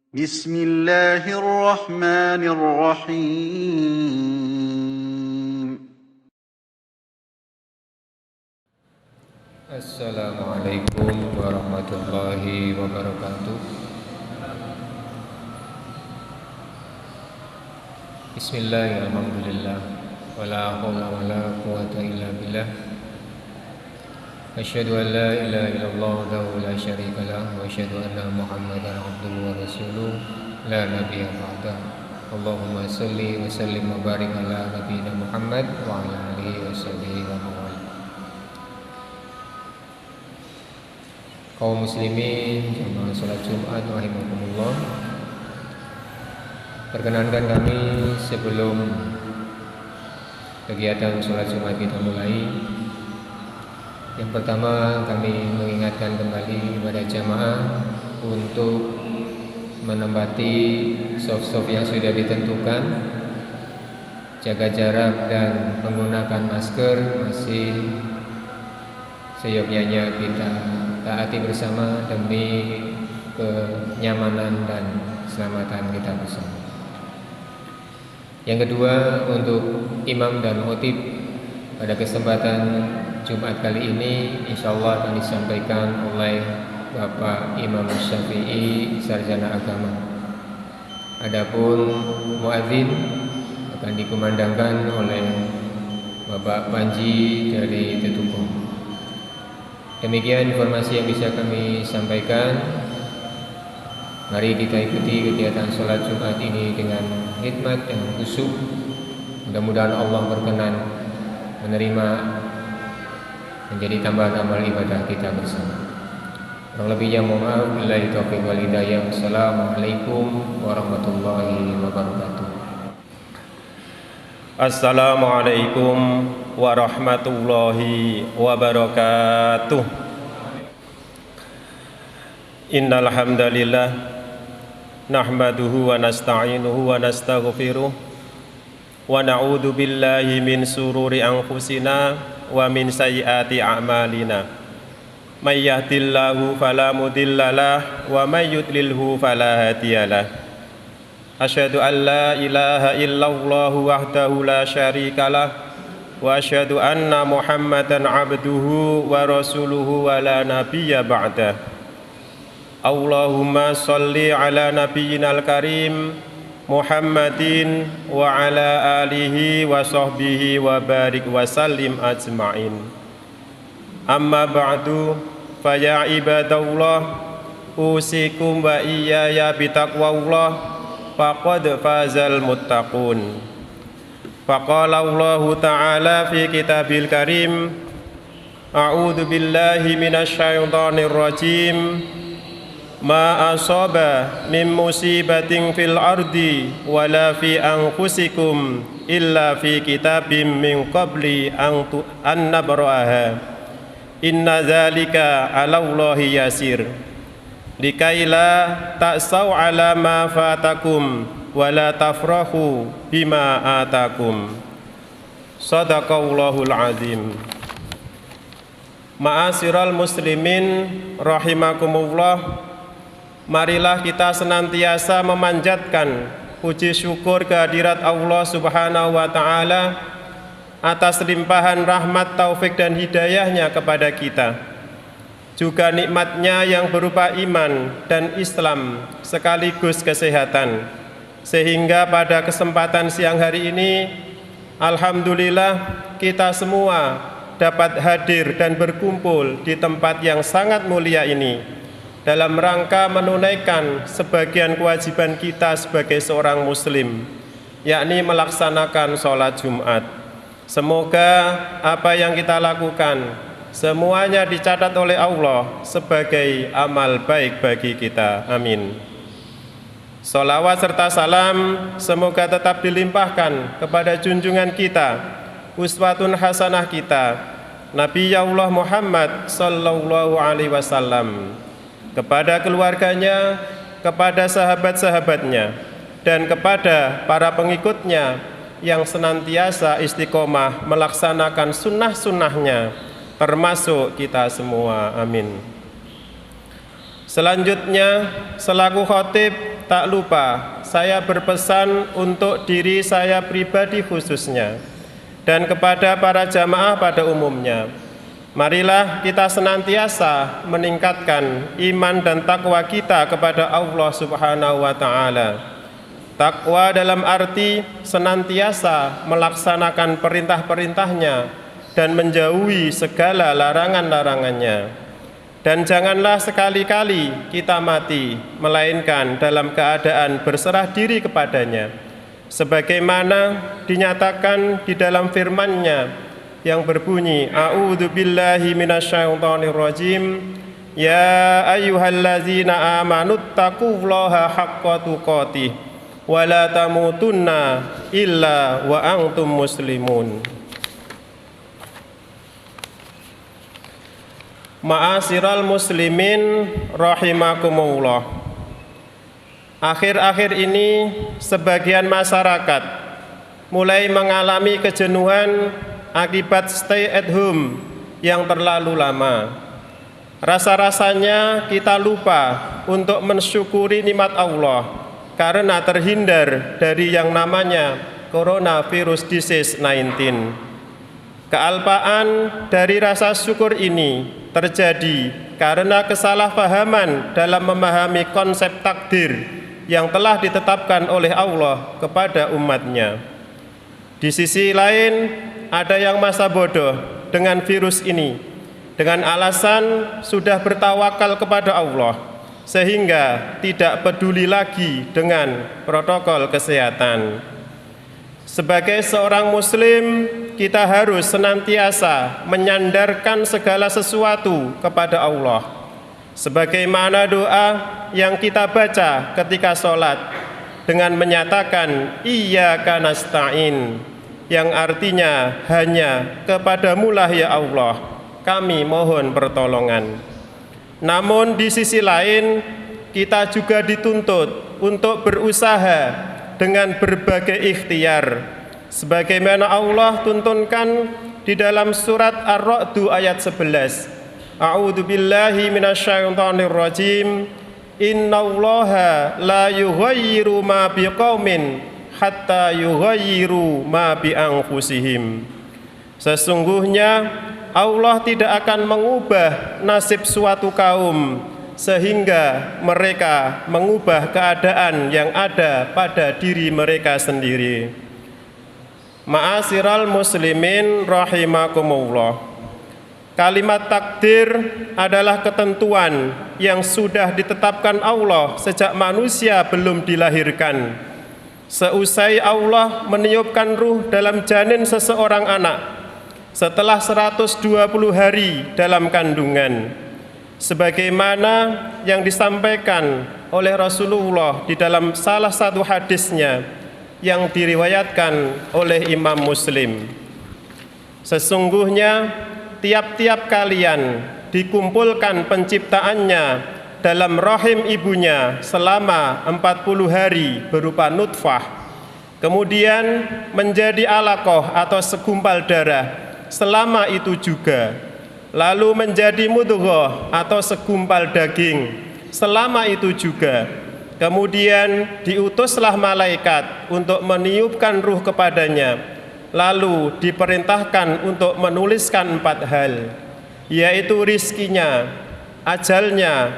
بسم الله الرحمن الرحيم. Assalamualaikum warahmatullahi wabarakatuh. Bismillahirrahmanirrahim. Alhamdulillah. Wala haula wala quwwata illa billah. Asyhadu an la ilaha illallah wahdahu la syarika lah wa asyhadu anna Muhammadan abduhu wa rasuluh la nabiyya ba'dah. Allahumma shalli wa sallim wa barik ala nabiyyina Muhammad wa ala alihi wa sahbihi wa man. Kaum muslimin jamaah salat Jumat rahimakumullah. Perkenankan kami sebelum kegiatan salat Jumat kita mulai, yang pertama kami mengingatkan kembali kepada jamaah untuk menempati saf-saf yang sudah ditentukan, jaga jarak dan menggunakan masker masih seyogyanya kita taati bersama demi kenyamanan dan keselamatan kita bersama. Yang kedua, untuk imam dan khotib pada kesempatan Jumat kali ini insyaallah akan disampaikan oleh Bapak Imam Syafi'i, sarjana agama. Adapun muadzin akan dikumandangkan oleh Bapak Panji dari Tetukung. Demikian informasi yang bisa kami sampaikan. Mari kita ikuti kegiatan sholat Jumat ini dengan hikmat dan khusyuk. Mudah-mudahan Allah berkenan menerima menjadi tambahan amal ibadah kita bersama. Kurang lebihnya mohon maaf. Billahi taufiq wal hidayah. Wassalamualaikum warahmatullahi wabarakatuh. Assalamualaikum warahmatullahi wabarakatuh. Innal hamdalillah nahmaduhu wa nasta'inuhu wa nastaghfiruh wa na'udzu billahi min sururi anfusina wa min sayyiati a'malina. May yahdihillahu fala mudhillalah wa may yudlilhu fala hadiyalah. Asyhadu an la ilaha illallah wahdahu la syarikalah wa asyhadu anna Muhammadan abduhu wa rasuluhu wa la nabiyya ba'dah. Allahumma shalli ala nabiyyinal karim Muhammadin wa ala alihi wa sahbihi wa barik wa sallim ajma'in. Amma ba'du, fa ya ibadallah, usikum wa iyaya bitaqwallah, faqad fazal muttaqun. Faqala Allah ta'ala fi kitabil karim, a'udzu billahi minasyaitonir rajim. Ma asaba min musibatin fil ardi wala fi anfusikum illa fi kitabim min qabli an nabraha. Inna dzalika 'ala Allahi yasir. Likaila ta'sau 'ala ma fatakum wala tafrahu bima atakum. Shadaqallahul azim. Ma'asyiral muslimin rahimakumullah. Marilah kita senantiasa memanjatkan puji syukur kehadirat Allah Subhanahu wa ta'ala atas limpahan rahmat, taufik dan hidayahnya kepada kita, juga nikmatnya yang berupa iman dan Islam sekaligus kesehatan, sehingga pada kesempatan siang hari ini alhamdulillah kita semua dapat hadir dan berkumpul di tempat yang sangat mulia ini dalam rangka menunaikan sebagian kewajiban kita sebagai seorang muslim, yakni melaksanakan sholat Jumat. Semoga apa yang kita lakukan semuanya dicatat oleh Allah sebagai amal baik bagi kita. Amin. Sholawat serta salam semoga tetap dilimpahkan kepada junjungan kita, uswatun hasanah kita, Nabi Allah Muhammad sallallahu alaihi wasallam, kepada keluarganya, kepada sahabat-sahabatnya, dan kepada para pengikutnya yang senantiasa istiqomah melaksanakan sunnah-sunnahnya, termasuk kita semua. Amin. Selanjutnya, selaku khotib tak lupa saya berpesan untuk diri saya pribadi khususnya dan kepada para jamaah pada umumnya. Marilah kita senantiasa meningkatkan iman dan takwa kita kepada Allah Subhanahu wa taala. Takwa dalam arti senantiasa melaksanakan perintah-perintahnya dan menjauhi segala larangan-larangannya. Dan janganlah sekali-kali kita mati melainkan dalam keadaan berserah diri kepadanya, sebagaimana dinyatakan di dalam firman-Nya yang berbunyi, A'udzu billahi minasyaitonir rajim, ya ayyuhallazina amanuttaqullaha haqqa tuqatih wa la tamutunna illa wa antum muslimun. Ma'asyiral muslimin rahimakumullah. Akhir-akhir ini sebagian masyarakat mulai mengalami kejenuhan akibat stay at home yang terlalu lama. Rasa-rasanya kita lupa untuk mensyukuri nikmat Allah karena terhindar dari yang namanya coronavirus disease 19. Kealpaan dari rasa syukur ini terjadi karena kesalahpahaman dalam memahami konsep takdir yang telah ditetapkan oleh Allah kepada umatnya. Di sisi lain, ada yang masa bodoh dengan virus ini dengan alasan sudah bertawakal kepada Allah sehingga tidak peduli lagi dengan protokol kesehatan. Sebagai seorang muslim, kita harus senantiasa menyandarkan segala sesuatu kepada Allah. Sebagaimana doa yang kita baca ketika sholat dengan menyatakan iyyaka nasta'in, yang artinya hanya kepadamulah ya Allah kami mohon pertolongan. Namun di sisi lain, kita juga dituntut untuk berusaha dengan berbagai ikhtiar sebagaimana Allah tuntunkan di dalam surat Ar-Ra'd ayat 11. A'udzu billahi minasyaitonir rajim. Innallaha la yughayyiru ma biqaumin hatta yughayyiru ma bi anfusihim. Sesungguhnya Allah tidak akan mengubah nasib suatu kaum sehingga mereka mengubah keadaan yang ada pada diri mereka sendiri. Ma'asyiral muslimin rahimakumullah. Kalimat takdir adalah ketentuan yang sudah ditetapkan Allah sejak manusia belum dilahirkan. Seusai Allah meniupkan ruh dalam janin seseorang anak setelah 120 hari dalam kandungan, sebagaimana yang disampaikan oleh Rasulullah di dalam salah satu hadisnya yang diriwayatkan oleh Imam Muslim. Sesungguhnya tiap-tiap kalian dikumpulkan penciptaannya dalam rahim ibunya selama 40 hari berupa nutfah, kemudian menjadi alaqah atau segumpal darah selama itu juga, lalu menjadi mudghah atau segumpal daging selama itu juga. Kemudian diutuslah malaikat untuk meniupkan ruh kepadanya, lalu diperintahkan untuk menuliskan 4 hal, yaitu rizkinya, ajalnya,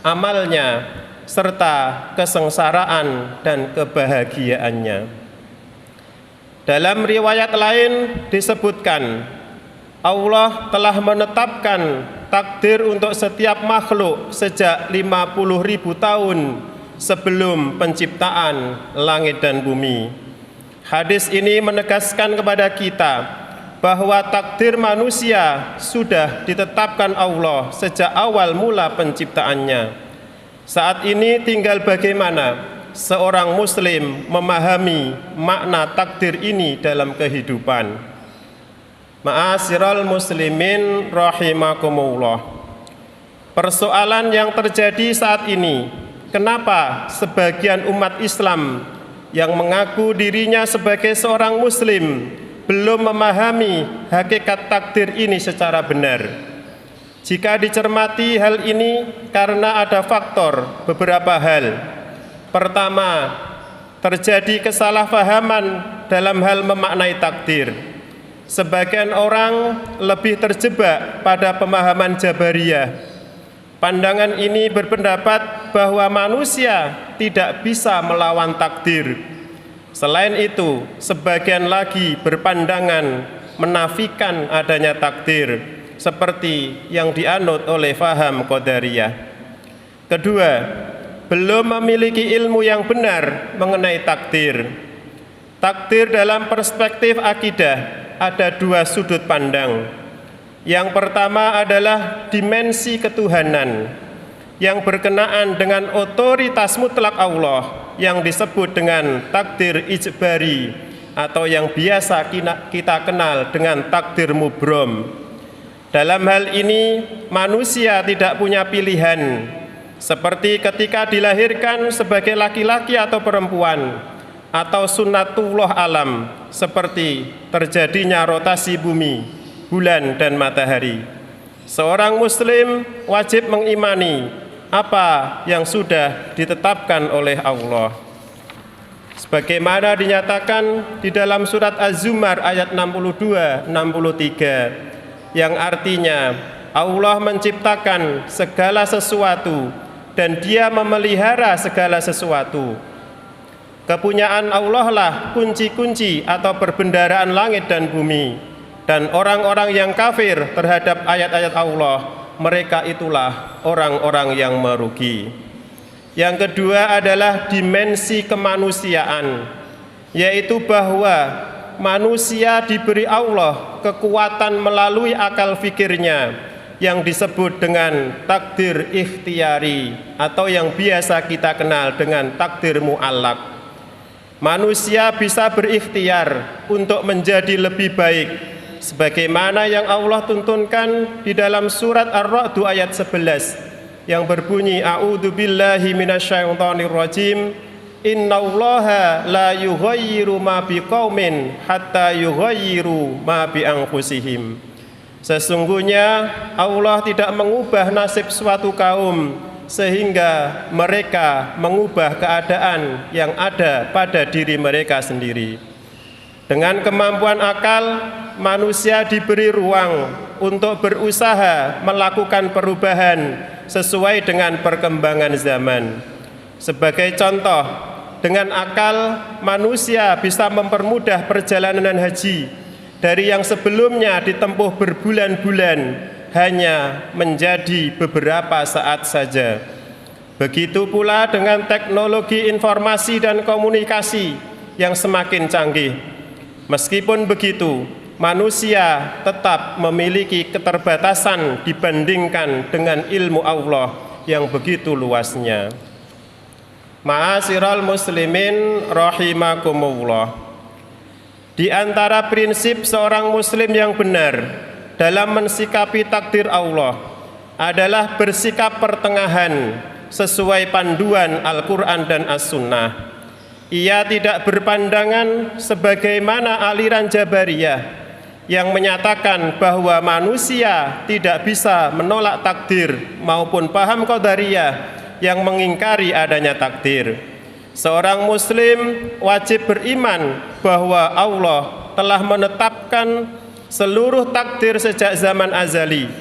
amalnya, serta kesengsaraan dan kebahagiaannya. Dalam riwayat lain disebutkan, Allah telah menetapkan takdir untuk setiap makhluk sejak 50.000 tahun sebelum penciptaan langit dan bumi. Hadis ini menegaskan kepada kita bahwa takdir manusia sudah ditetapkan Allah sejak awal mula penciptaannya. Saat ini tinggal bagaimana seorang muslim memahami makna takdir ini dalam kehidupan. Ma'asyiral muslimin rahimakumullah. Persoalan yang terjadi saat ini, kenapa sebagian umat Islam yang mengaku dirinya sebagai seorang muslim belum memahami hakikat takdir ini secara benar? Jika dicermati hal ini karena ada faktor beberapa hal. Pertama, terjadi kesalahpahaman dalam hal memaknai takdir. Sebagian orang lebih terjebak pada pemahaman Jabariyah. Pandangan ini berpendapat bahwa manusia tidak bisa melawan takdir. Selain itu, sebagian lagi berpandangan menafikan adanya takdir, seperti yang dianut oleh faham Qadariyah. Kedua, belum memiliki ilmu yang benar mengenai takdir. Takdir dalam perspektif akidah ada dua sudut pandang. Yang pertama adalah dimensi ketuhanan yang berkenaan dengan otoritas mutlak Allah yang disebut dengan takdir ijbari atau yang biasa kita kenal dengan takdir mubrom. Dalam hal ini manusia tidak punya pilihan, seperti ketika dilahirkan sebagai laki-laki atau perempuan, atau sunnatullah alam, seperti terjadinya rotasi bumi, bulan, dan matahari. Seorang muslim wajib mengimani apa yang sudah ditetapkan oleh Allah. Sebagaimana dinyatakan di dalam surat Az-Zumar ayat 62-63, yang artinya Allah menciptakan segala sesuatu dan Dia memelihara segala sesuatu. Kepunyaan Allah lah kunci-kunci atau perbendaharaan langit dan bumi. Dan orang-orang yang kafir terhadap ayat-ayat Allah, mereka itulah orang-orang yang merugi. Yang kedua adalah dimensi kemanusiaan, yaitu bahwa manusia diberi Allah kekuatan melalui akal fikirnya yang disebut dengan takdir ikhtiari atau yang biasa kita kenal dengan takdir mu'allaq. Manusia bisa berikhtiar untuk menjadi lebih baik, sebagaimana yang Allah tuntunkan di dalam surat Ar-Ra'd ayat 11 yang berbunyi a'udzu billahi minasyaitonir rajim innallaha la yughayyiru ma biqaumin hatta yughayyiru ma bi anfusihim. Sesungguhnya Allah tidak mengubah nasib suatu kaum sehingga mereka mengubah keadaan yang ada pada diri mereka sendiri. Dengan kemampuan akal, manusia diberi ruang untuk berusaha melakukan perubahan sesuai dengan perkembangan zaman. Sebagai contoh, dengan akal manusia bisa mempermudah perjalanan haji dari yang sebelumnya ditempuh berbulan-bulan hanya menjadi beberapa saat saja. Begitu pula dengan teknologi informasi dan komunikasi yang semakin canggih. Meskipun begitu, manusia tetap memiliki keterbatasan dibandingkan dengan ilmu Allah yang begitu luasnya. Ma'asyiral muslimin rahimakumullah. Di antara prinsip seorang muslim yang benar dalam mensikapi takdir Allah adalah bersikap pertengahan sesuai panduan Al-Quran dan As-Sunnah. Ia tidak berpandangan sebagaimana aliran Jabariyah yang menyatakan bahwa manusia tidak bisa menolak takdir maupun paham Qadariyah yang mengingkari adanya takdir. Seorang muslim wajib beriman bahwa Allah telah menetapkan seluruh takdir sejak zaman azali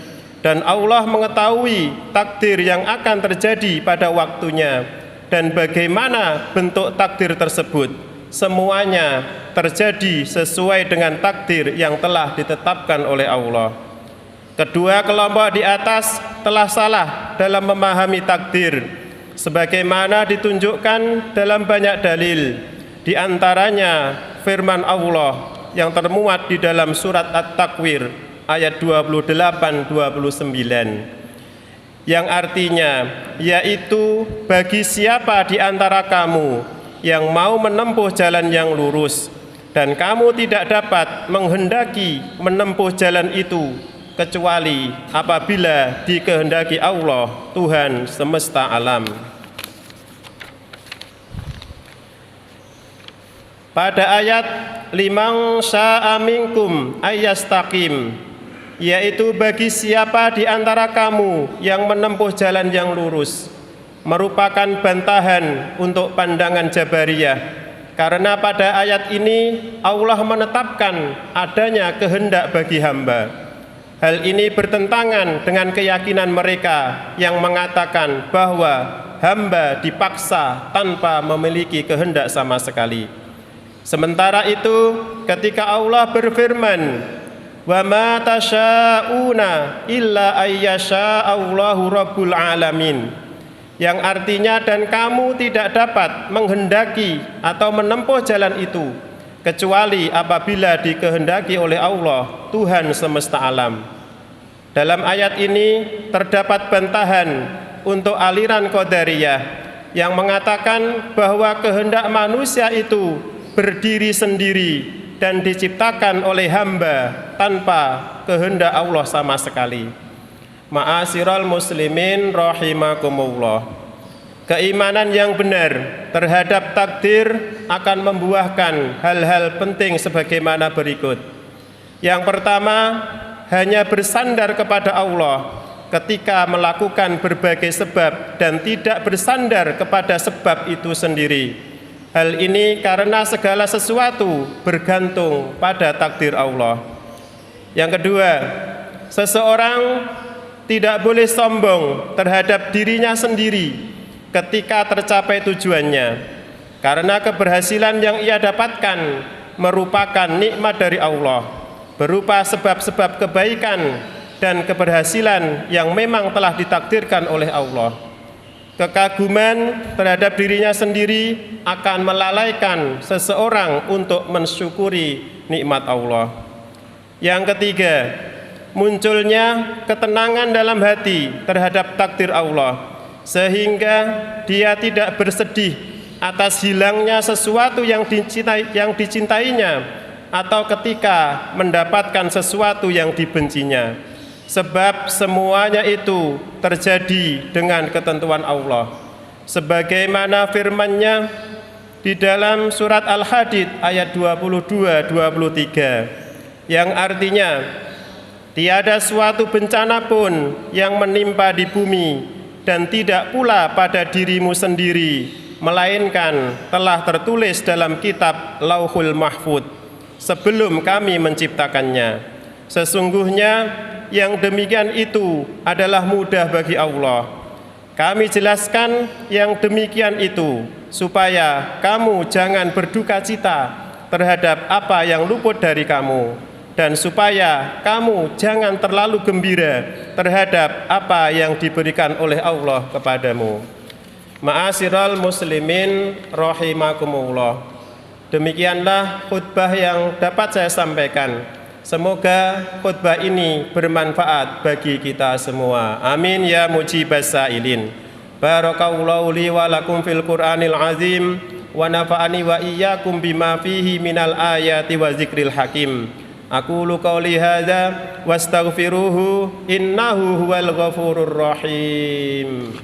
dan Allah mengetahui takdir yang akan terjadi pada waktunya dan bagaimana bentuk takdir tersebut. Semuanya terjadi sesuai dengan takdir yang telah ditetapkan oleh Allah. Kedua kelompok di atas telah salah dalam memahami takdir sebagaimana ditunjukkan dalam banyak dalil, di antaranya firman Allah yang termuat di dalam surat At-Takwir ayat 28-29 yang artinya yaitu bagi siapa di antara kamu yang mau menempuh jalan yang lurus dan kamu tidak dapat menghendaki menempuh jalan itu kecuali apabila dikehendaki Allah Tuhan semesta alam. Pada ayat liman syaa minkum ayyastaqim, yaitu bagi siapa di antara kamu yang menempuh jalan yang lurus, merupakan bantahan untuk pandangan Jabariyah, karena pada ayat ini Allah menetapkan adanya kehendak bagi hamba. Hal ini bertentangan dengan keyakinan mereka yang mengatakan bahwa hamba dipaksa tanpa memiliki kehendak sama sekali. Sementara itu, ketika Allah berfirman, "Wa ma tasyauna illa ayyasha Allahu rabbul alamin," yang artinya dan kamu tidak dapat menghendaki atau menempuh jalan itu kecuali apabila dikehendaki oleh Allah, Tuhan semesta alam. Dalam ayat ini terdapat bantahan untuk aliran Qadariyah yang mengatakan bahwa kehendak manusia itu berdiri sendiri dan diciptakan oleh hamba tanpa kehendak Allah sama sekali. Ma'asyiral muslimin rahimakumullah. Keimanan yang benar terhadap takdir akan membuahkan hal-hal penting sebagaimana berikut. Yang pertama, hanya bersandar kepada Allah ketika melakukan berbagai sebab dan tidak bersandar kepada sebab itu sendiri. Hal ini karena segala sesuatu bergantung pada takdir Allah. Yang kedua, seseorang tidak boleh sombong terhadap dirinya sendiri ketika tercapai tujuannya, karena keberhasilan yang ia dapatkan merupakan nikmat dari Allah, berupa sebab-sebab kebaikan dan keberhasilan yang memang telah ditakdirkan oleh Allah. Kekaguman terhadap dirinya sendiri akan melalaikan seseorang untuk mensyukuri nikmat Allah. Yang ketiga, munculnya ketenangan dalam hati terhadap takdir Allah, sehingga dia tidak bersedih atas hilangnya sesuatu yang dicintainya atau ketika mendapatkan sesuatu yang dibencinya, sebab semuanya itu terjadi dengan ketentuan Allah. Sebagaimana firman-Nya di dalam surat Al-Hadid ayat 22-23 yang artinya, tiada suatu bencana pun yang menimpa di bumi dan tidak pula pada dirimu sendiri, melainkan telah tertulis dalam kitab Lauhul Mahfud sebelum kami menciptakannya. Sesungguhnya yang demikian itu adalah mudah bagi Allah. Kami jelaskan yang demikian itu supaya kamu jangan berduka cita terhadap apa yang luput dari kamu, dan supaya kamu jangan terlalu gembira terhadap apa yang diberikan oleh Allah kepadamu. Ma'asyiral muslimin rahimakumullah. Demikianlah khutbah yang dapat saya sampaikan. Semoga khutbah ini bermanfaat bagi kita semua. Amin ya mujibas sa'ilin. Barakallahu li wa lakum fil Qur'anil azim wa nafa'ani wa iyyakum bima fihi minal ayati wa zikril hakim. Aqulu qawli hadza wastaghfiruhu innahu huwal ghafurur rahim.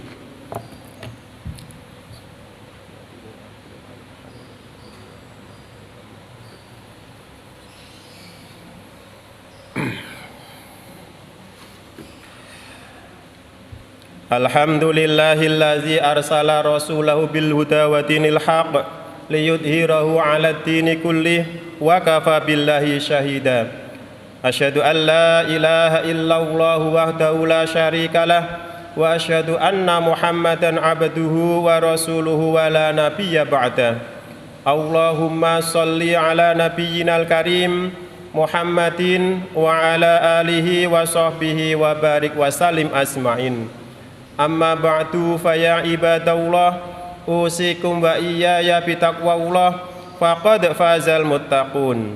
Alhamdulillahillazi arsala rasulahu bil huda wa dinil haq liyudhhirahu 'alad dini kullih wa kafa billahi syahida. Asyhadu an la ilaha illallah wahdahu la syarikalah wa asyhadu anna Muhammadan 'abduhu wa rasuluhu wa la nabiyya ba'da. Allahumma shalli 'ala nabiyyinal karim Muhammadin wa 'ala alihi wa sahbihi wa barik wa salim asma'in. Amma ba'du fa ya ibadallah usikum wa iyaya bitaqwallah faqad fazal muttaqun.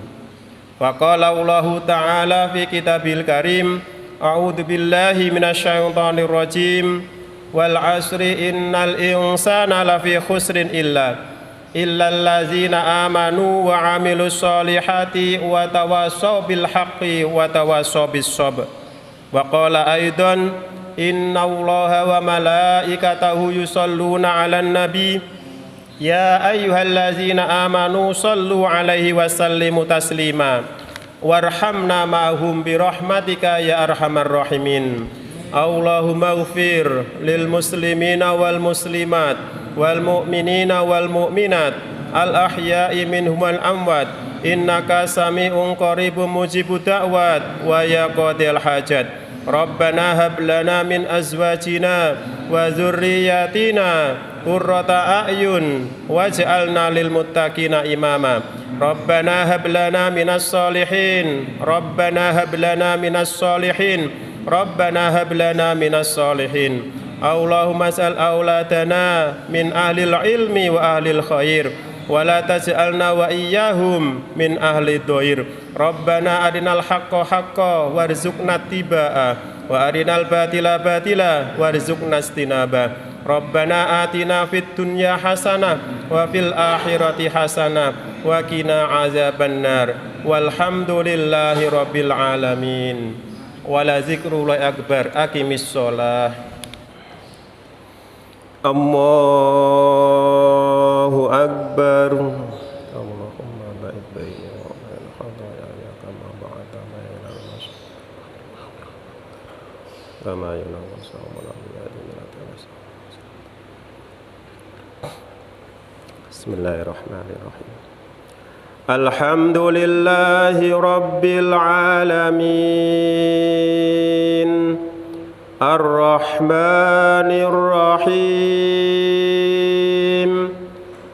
Wa qala Allahu ta'ala fi kitabil karim a'udzu billahi minasyaitonir rajim wal 'asri innal insana lafi khusrin illal ladzina amanu wa 'amilus solihati wa tawassaw bil haqqi wa tawassaw bis sabr. Wa qala aidan inna allaha wa malaikatahu yusalluna 'alan nabi ya ayyuhallazina amanu sallu 'alaihi wa sallimu taslima warhamna ma'hum bi rahmatika ya arhamar rahimin. Allahumma ighfir lil muslimina wal muslimat wal mu'minina wal mu'minat al ahya'i minhum wal amwat innaka sami'un qaribun mujibud da'wat wa ya qadil hajat. Rabbana hab lana min azwajina wa dzurriyyatina qurrata a'yun waj'alna lil muttaqina imama. Rabbana hab lana minas solihin. Rabbana hab lana minas solihin. Rabbana hab lana minas solihin. Allahumma sal auladana min ahlil ilmi wa ahlil khair wa la taj'alna wa iyyahum min ahli dhair. Rabbana arinal haqqa haqqa warzuqna tibaa wa arinal batila batila warzuqna istinaba. Rabbana atina fid dunya hasanah wa fil akhirati hasanah wa qina azabannar. Walhamdulillahi rabbil alamin. Wala zikrullahi akbar. Aqimis shalah. Allahu akbar. Allahumma ba'id baini wa bain khataaya kama ba'adta bainal masyriq kama yunawwis sawmal abiyadi min at-tanas. Bismillahirrahmanirrahim. Alhamdulillahi rabbil alamin. Ar-Rahmanir Rahim.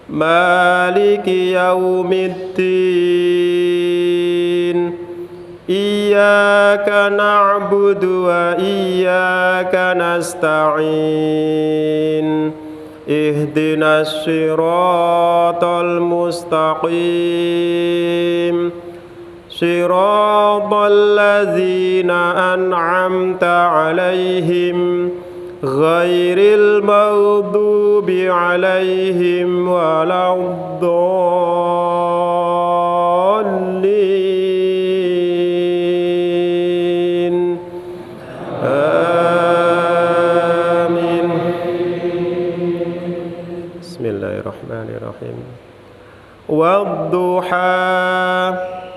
Maliki yaumiddin. Iyyaka na'budu wa iyyaka nasta'in. Ihdinas siratal mustaqim. Siratal ladzina an'amta 'alaihim ghairil maghdubi 'alaihim waladdallin. Amin. Bismillahirrahmanirrahim. Wadduha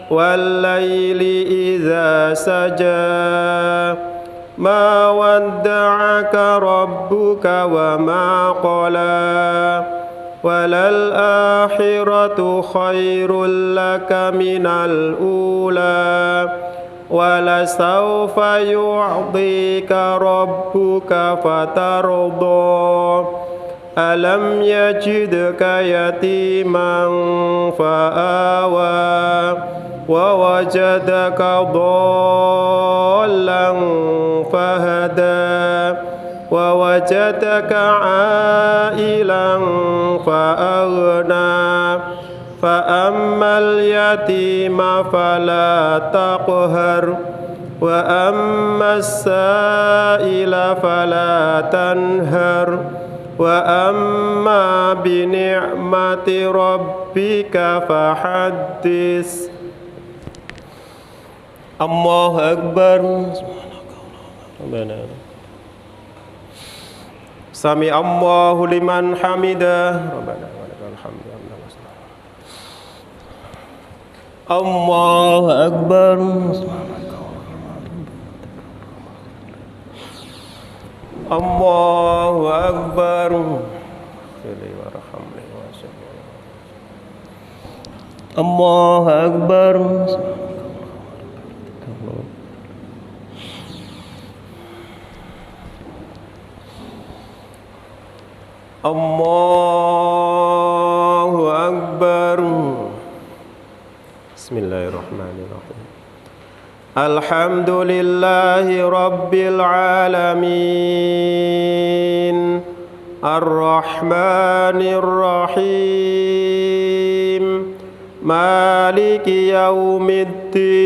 wal-laili idza saja ma wadda'aka rabbuka wa ma qala walal akhiratu khairul laka minal ula wala sawfa yu'tika rabbuka fatarda. Alam yajidka yatiman fa'awa wa wajadaka dhallan fahada wa wajadaka 'ailan fa'aghna fa ammal yatima fala taqhar wa ammas sa'ila fala tanhar wa amma bi ni'mati rabbika fahaddis. Allahu akbar. Sami Allahu liman hamidah. Rabbana wa lakal hamdu. Allahu akbar. Allahu akbar. Allahu akbar. Allahu akbar. Bismillahirrahmanirrahim. Alhamdulillahi rabbil alamin. Ar-Rahmanir Rahim. Maliki yaumiddin.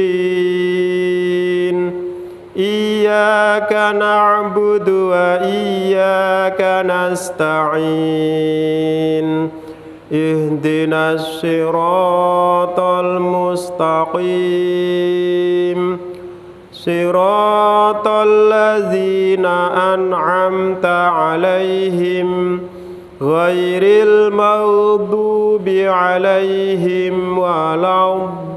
Iyyaka na'budu wa iyyaka nasta'in. Ihdinas siratal mustaqim. Siratal ladzina an'amta 'alaihim ghairil maghdubi 'alaihim waladdallin.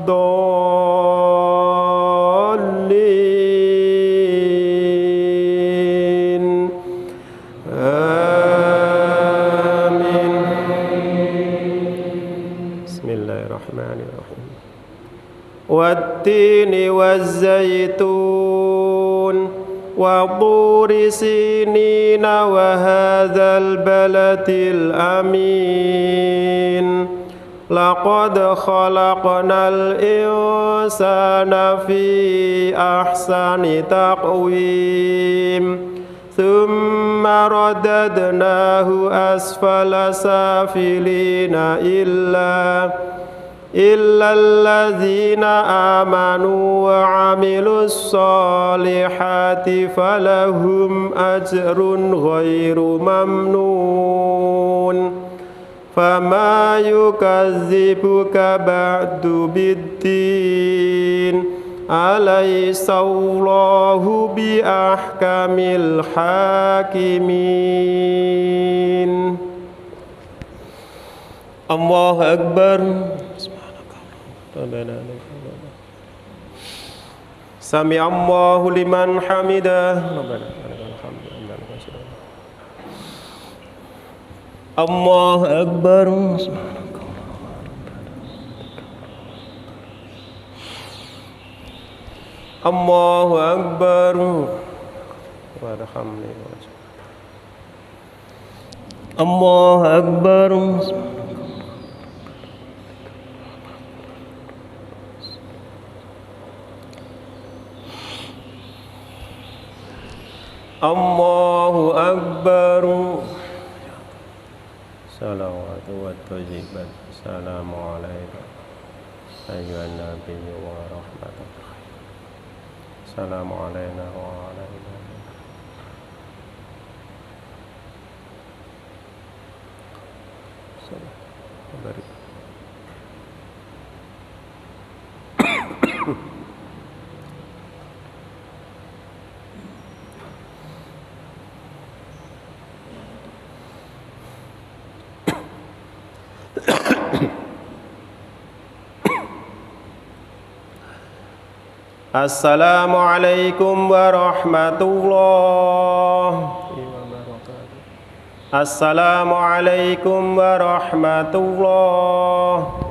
وطور سينين وهذا البلد الأمين لقد خلقنا الإنسان في أحسن تقويم ثم رددناه أسفل سافلين إلا الذين آمنوا وعملوا الصالحات فلهم أجر غير ممنون فما يكذبك بعد بالدين أليس الله بأحكم الحاكمين الله أكبر سمع الله لمن حمده الله أكبر الله أكبر الله أكبر الله أكبر صلوات والطيبات السلام عليك أيها النبي ورحمة الله السلام علينا وعلى Assalamualaikum warahmatullahi wabarakatuh. Assalamualaikum warahmatullahi